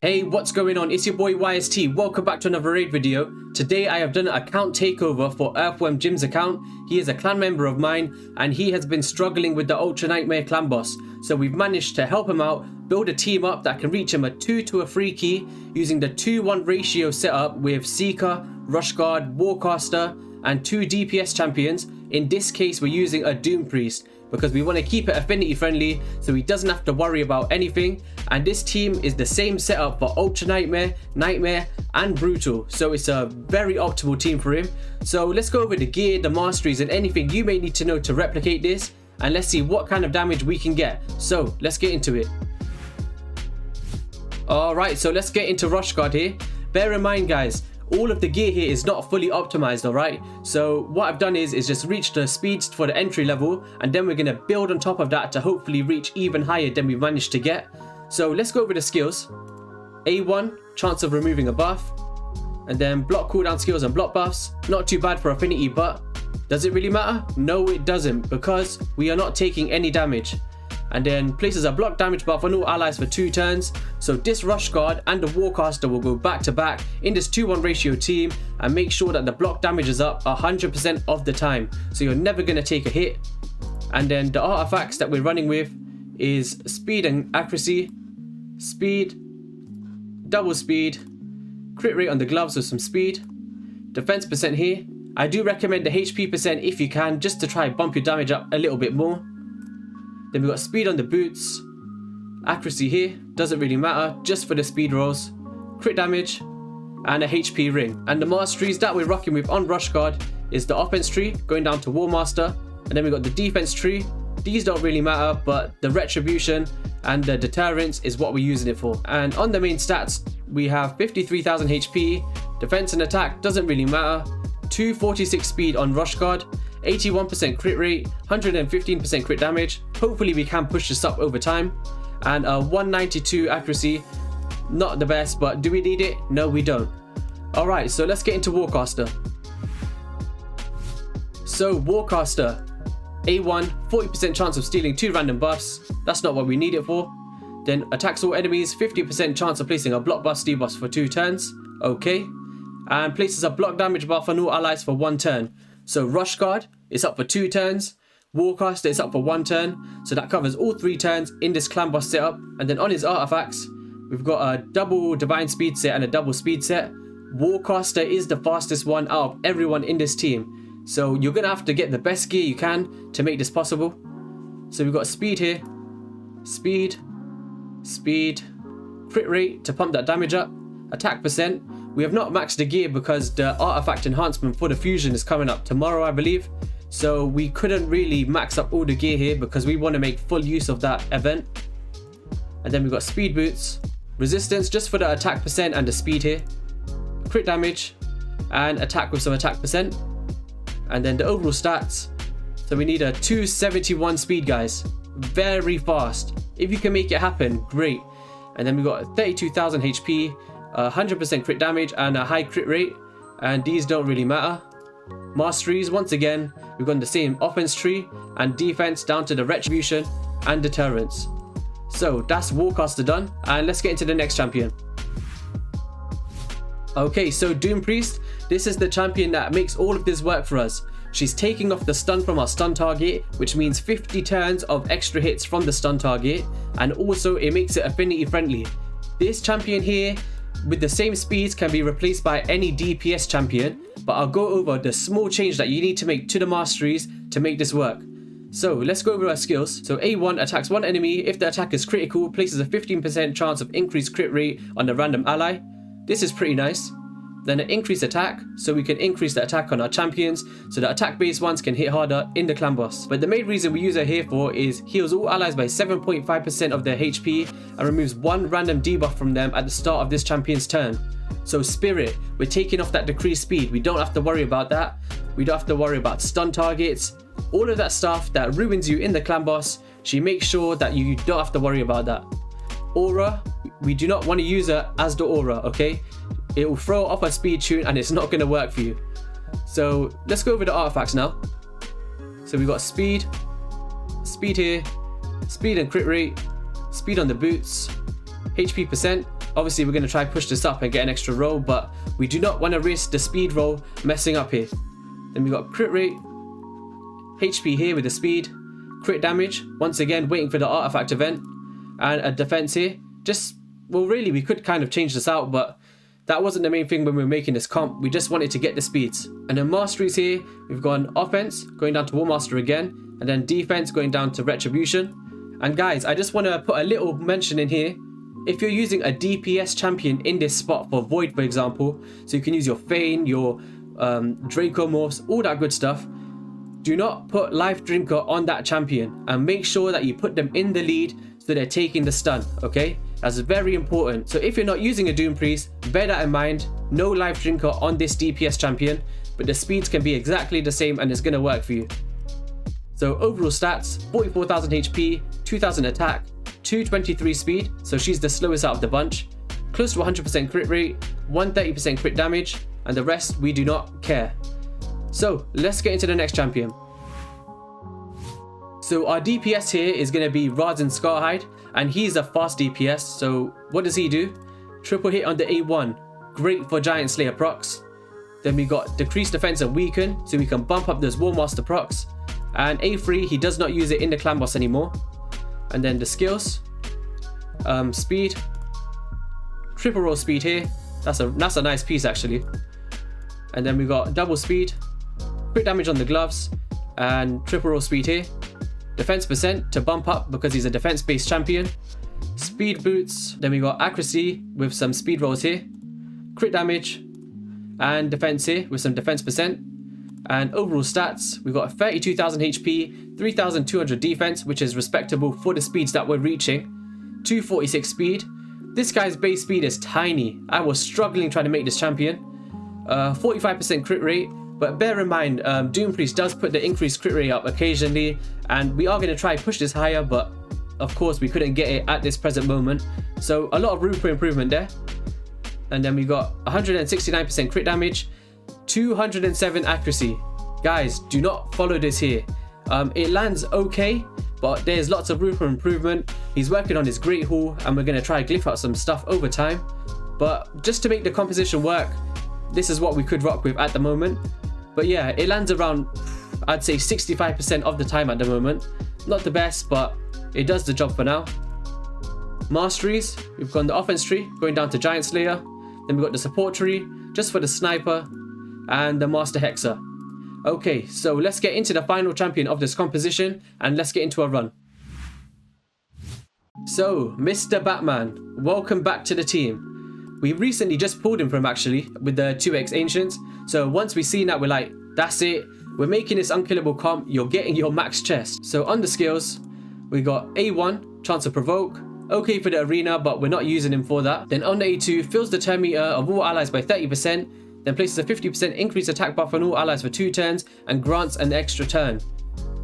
Hey, what's going on? It's your boy YST. Welcome back to another raid video. Today I have done an account takeover for IrfWormJim's account. He is a clan member of mine and he has been struggling with the Ultra Nightmare Clan Boss. So we've managed to help him out, build a team up that can reach him a 2 to a 3 key using the 2-1 ratio setup with SEEKER, Roshguard, Warcaster and 2 DPS champions. In this case we're using a Doompriest, because we want to keep it affinity friendly so he doesn't have to worry about anything. And this team is the same setup for Ultra Nightmare, Nightmare and Brutal, so it's a very optimal team for him. So let's go over the gear, the masteries and anything you may need to know to replicate this, and let's see what kind of damage we can get. So let's get into it. Alright, so let's get into Roshguard here. Bear in mind guys, all of the gear here is not fully optimized, alright? So what I've done is just reach the speeds for the entry level, and then we're going to build on top of that to hopefully reach even higher than we've managed to get. So let's go over the skills. A1, chance of removing a buff, and then block cooldown skills and block buffs. Not too bad for affinity, but does it really matter? No, it doesn't, because we are not taking any damage. And then places a block damage buff on all allies for 2 turns. So this Roshguard and the Warcaster will go back to back in this 2-1 ratio team and make sure that the block damage is up 100% of the time, so you're never going to take a hit. And then the artifacts that we're running with is speed and accuracy, speed, double speed, crit rate on the gloves with some speed, defense percent here. I do recommend the HP percent if you can, just to try and bump your damage up a little bit more. Then we've got speed on the boots, accuracy here, doesn't really matter, just for the speed rolls, crit damage, and a HP ring. And the masteries that we're rocking with on Roshguard is the offense tree, going down to Warmaster, and then we've got the defense tree. These don't really matter, but the retribution and the deterrence is what we're using it for. And on the main stats, we have 53,000 HP, defense and attack doesn't really matter, 246 speed on Roshguard, 81% crit rate, 115% crit damage. Hopefully we can push this up over time. And 192 accuracy, not the best, but do we need it? No, we don't. Alright, so let's get into Warcaster. So Warcaster, A1, 40% chance of stealing 2 random buffs. That's not what we need it for. Then attacks all enemies, 50% chance of placing a block buff debuff for 2 turns. Okay. And places a block damage buff on all allies for 1 turn. So Roshguard is up for 2 turns, Warcaster is up for 1 turn, so that covers all 3 turns in this clan boss setup. And then on his artifacts, we've got a double divine speed set and a double speed set. Warcaster is the fastest one out of everyone in this team, so you're gonna have to get the best gear you can to make this possible. So we've got speed here, speed, speed, crit rate to pump that damage up, attack percent. We have not maxed the gear because the artifact enhancement for the fusion is coming up tomorrow, I believe. So we couldn't really max up all the gear here because we want to make full use of that event. And then we've got speed boots, resistance just for the attack percent and the speed here, crit damage, and attack with some attack percent. And then the overall stats. So we need a 271 speed, guys. Very fast. If you can make it happen, great. And then we've got 32,000 HP, 100% crit damage and a high crit rate, and these don't really matter. Masteries, once again, we've got the same offense tree and defense down to the retribution and deterrence. So that's Warcaster done, and let's get into the next champion. Okay, so Doompriest, this is the champion that makes all of this work for us. She's taking off the stun from our stun target, which means 50 turns of extra hits from the stun target, and also it makes it affinity friendly. This champion here with the same speeds can be replaced by any DPS champion, but I'll go over the small change that you need to make to the masteries to make this work. So let's go over our skills. So A1 attacks one enemy. If the attack is critical, places a 15% chance of increased crit rate on the random ally. This is pretty nice. Then an increased attack, so we can increase the attack on our champions, so the attack based ones can hit harder in the clan boss. But the main reason we use her here for is heals all allies by 7.5% of their HP and removes 1 random debuff from them at the start of this champion's turn. So Spirit, we're taking off that decreased speed. We don't have to worry about that. We don't have to worry about stun targets. All of that stuff that ruins you in the clan boss, she makes sure that you don't have to worry about that. Aura, we do not want to use her as the aura, okay? It will throw off a speed tune and it's not going to work for you. So let's go over the artifacts now. So we've got speed, speed here, speed and crit rate, speed on the boots, HP percent, Obviously, we're going to try push this up and get an extra roll, but we do not want to risk the speed roll messing up here. Then we got crit rate, HP here with the speed, crit damage, once again waiting for the artifact event, and a defense here. Well, really, we could kind of change this out, but that wasn't the main thing when we were making this comp. We just wanted to get the speeds. And then masteries here, we've got offense going down to Warmaster again, and then defense going down to Retribution. And guys, I just want to put a little mention in here. If you're using a DPS champion in this spot for Void, for example, so you can use your Feign, your Dracomorphs, all that good stuff, do not put Life Drinker on that champion, and make sure that you put them in the lead so they're taking the stun, okay? That's very important. So if you're not using a Doompriest, bear that in mind. No Life Drinker on this DPS champion, but the speeds can be exactly the same and it's going to work for you. So overall stats, 44,000 HP, 2,000 attack, 223 speed, so she's the slowest out of the bunch, close to 100% crit rate, 130% crit damage, and the rest we do not care. So let's get into the next champion. So our DPS here is going to be Rhazin Scarhide, and he's a fast DPS. So what does he do? Triple hit on the A1, great for Giant Slayer procs. Then we got decreased defense and weaken, so we can bump up those Warmaster procs. And A3, he does not use it in the Clan Boss anymore. And then the skills, speed, triple roll speed here. That's a nice piece actually. And then we got double speed, crit damage on the gloves, and triple roll speed here. Defense percent to bump up because he's a defense based champion. Speed boots. Then we got accuracy with some speed rolls here. Crit damage and defense here with some defense percent. And overall stats, we've got 32,000 HP, 3,200 defense, which is respectable for the speeds that we're reaching. 246 speed. This guy's base speed is tiny. I was struggling trying to make this champion. 45% crit rate, but bear in mind, Doompriest does put the increased crit rate up occasionally, and we are going to try push this higher, but of course we couldn't get it at this present moment. So a lot of room for improvement there. And then we got 169% crit damage, 207 accuracy. Guys, do not follow this here. It lands okay, but there's lots of room for improvement. He's working on his Great Hall, and we're going to try glyph out some stuff over time. But just to make the composition work, this is what we could rock with at the moment. But yeah, it lands around, I'd say 65% of the time at the moment. Not the best, but it does the job for now. Masteries, we've got the offense tree going down to Giant Slayer. Then we've got the support tree just for the sniper and the master hexer. Okay, so let's get into the final champion of this composition and let's get into a run. So, Mr. Batman, welcome back to the team. We recently just pulled him from actually with the 2x Ancients. So once we seen that, we're like, that's it. We're making this unkillable comp. You're getting your max chest. So on the skills, we got A1, chance to provoke. Okay for the arena, but we're not using him for that. Then on the A2, fills the turn meter of all allies by 30%. Then places a 50% increased attack buff on all allies for 2 turns and grants an extra turn.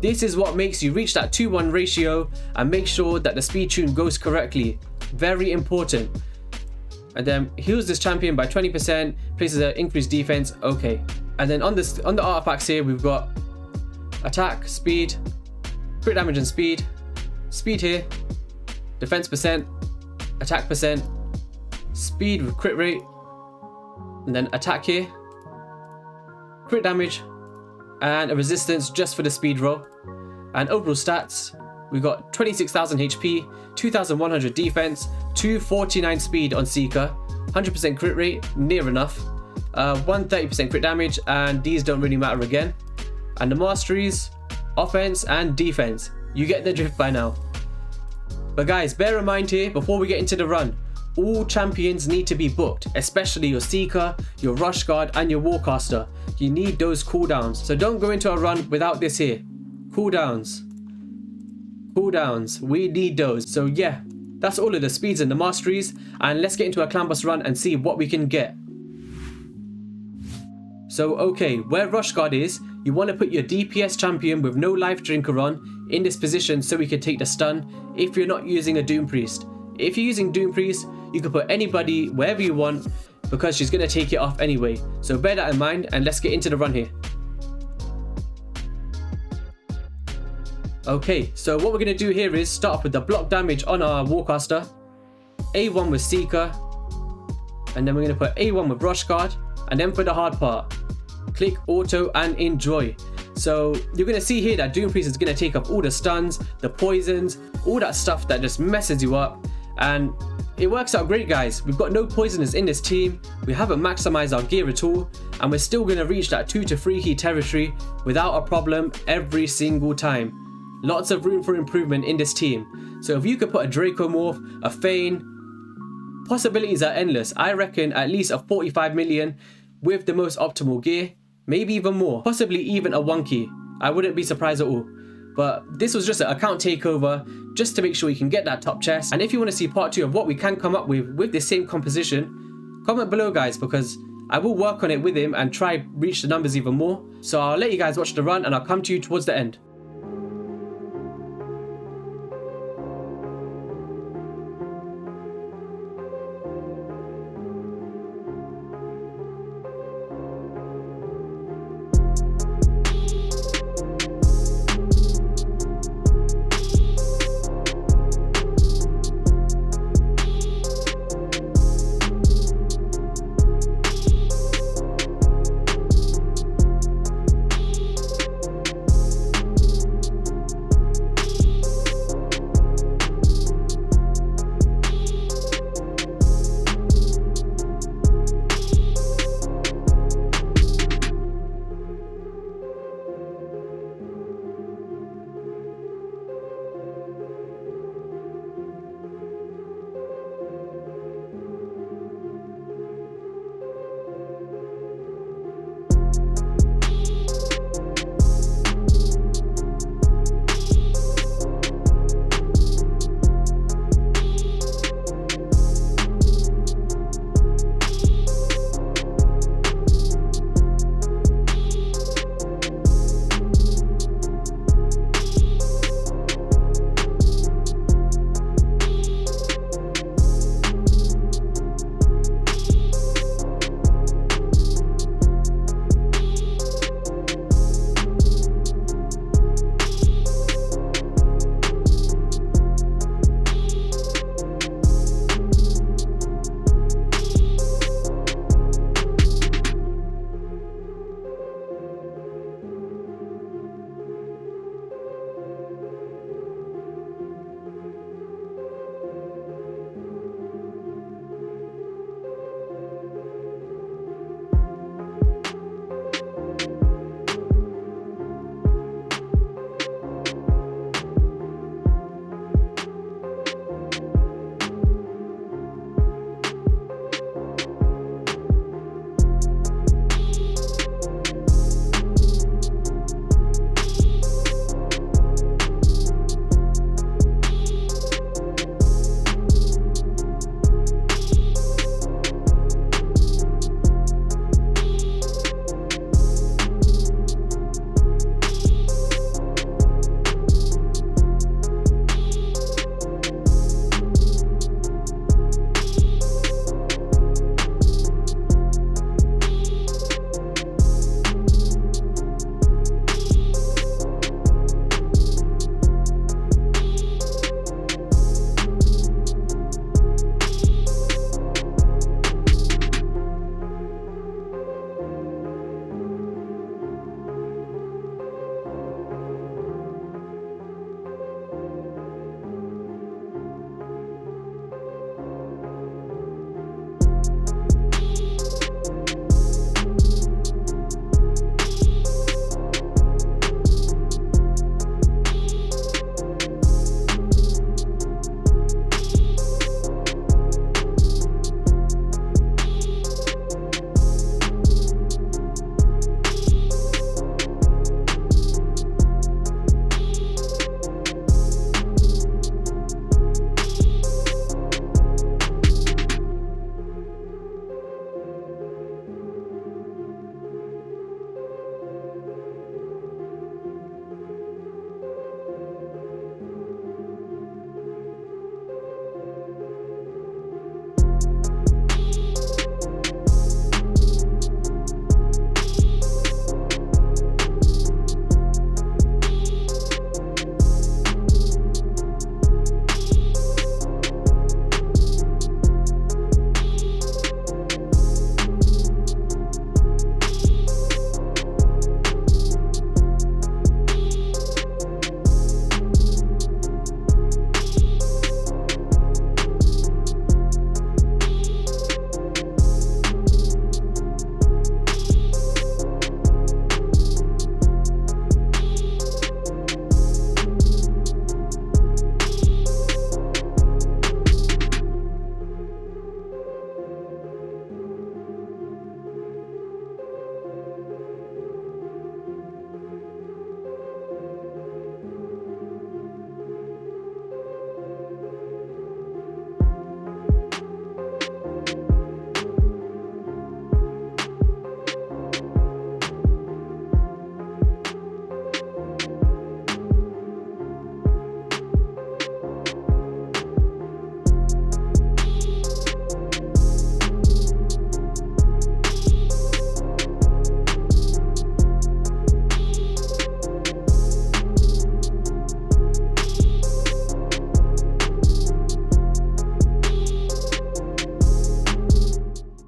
This is what makes you reach that 2-1 ratio and make sure that the speed tune goes correctly. Very important. And then heals this champion by 20%, places an increased defense, okay. And then on the artifacts here, we've got attack, speed, crit damage and speed here, defense percent, attack percent, speed with crit rate, and then attack here, crit damage, and a resistance just for the speed roll. And overall stats, we got 26,000 HP, 2,100 defense, 249 speed on Seeker, 100% crit rate, near enough, 130% crit damage, and these don't really matter again. And the masteries, offense and defense. You get the drift by now. But guys, bear in mind here, before we get into the run, all champions need to be booked, especially your Seeker, your Roshguard, and your Warcaster. You need those cooldowns. So don't go into a run without this here. Cooldowns. Cooldowns. We need those. So yeah, that's all of the speeds and the masteries. And let's get into a Clan Boss run and see what we can get. So okay, where Roshguard is, you want to put your DPS champion with no life drinker on in this position so we can take the stun if you're not using a Doompriest. If you're using Doompriest, you can put anybody wherever you want because she's going to take it off anyway. So bear that in mind and let's get into the run here. Okay, so what we're going to do here is start off with the block damage on our Warcaster. A1 with Seeker, and then we're going to put A1 with Roshguard, and then for the hard part, click auto and enjoy. So you're going to see here that Doompriest is going to take off all the stuns, the poisons, all that stuff that just messes you up, and it works out great, guys. We've got no poisoners in this team, we haven't maximized our gear at all, and we're still going to reach that 2 to 3 key territory without a problem every single time. Lots of room for improvement in this team. So if you could put a Draco Morph, a Feign, possibilities are endless. I reckon at least a 45 million with the most optimal gear, maybe even more, possibly even a 1 key. I wouldn't be surprised at all. But this was just an account takeover just to make sure you can get that top chest. And if you want to see part 2 of what we can come up with this same composition, comment below, guys, because I will work on it with him and try reach the numbers even more. So I'll let you guys watch the run and I'll come to you towards the end.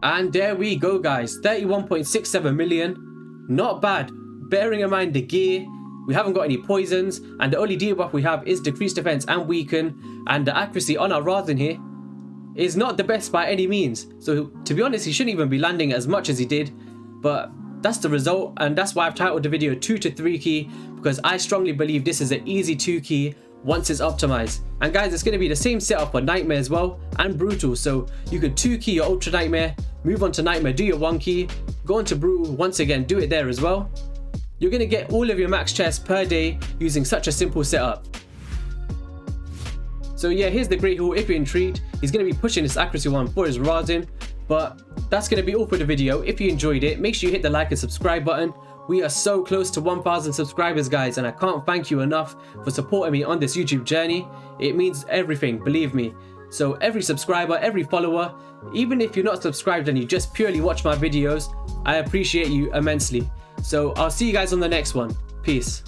And there we go guys, 31.67 million. Not bad, bearing in mind the gear. We haven't got any poisons, and the only debuff we have is decreased defense and weaken, and the accuracy on our Rhazin here is not the best by any means. So to be honest, he shouldn't even be landing as much as he did, but that's the result, and that's why I've titled the video 2 to 3 key, because I strongly believe this is an easy 2 key once it's optimized. And guys, it's going to be the same setup for Nightmare as well and Brutal, so you could 2 key your Ultra Nightmare, move on to Nightmare, do your 1 key, go on to Brutal once again, do it there as well. You're going to get all of your max chests per day using such a simple setup. So yeah, here's the Great Hall if you're intrigued. He's going to be pushing this accuracy one for his Rhazin. But that's going to be all for the video. If you enjoyed it, make sure you hit the like and subscribe button. We are so close to 1,000 subscribers guys, and I can't thank you enough for supporting me on this YouTube journey. It means everything, believe me. So every subscriber, every follower, even if you're not subscribed and you just purely watch my videos, I appreciate you immensely. So I'll see you guys on the next one. Peace.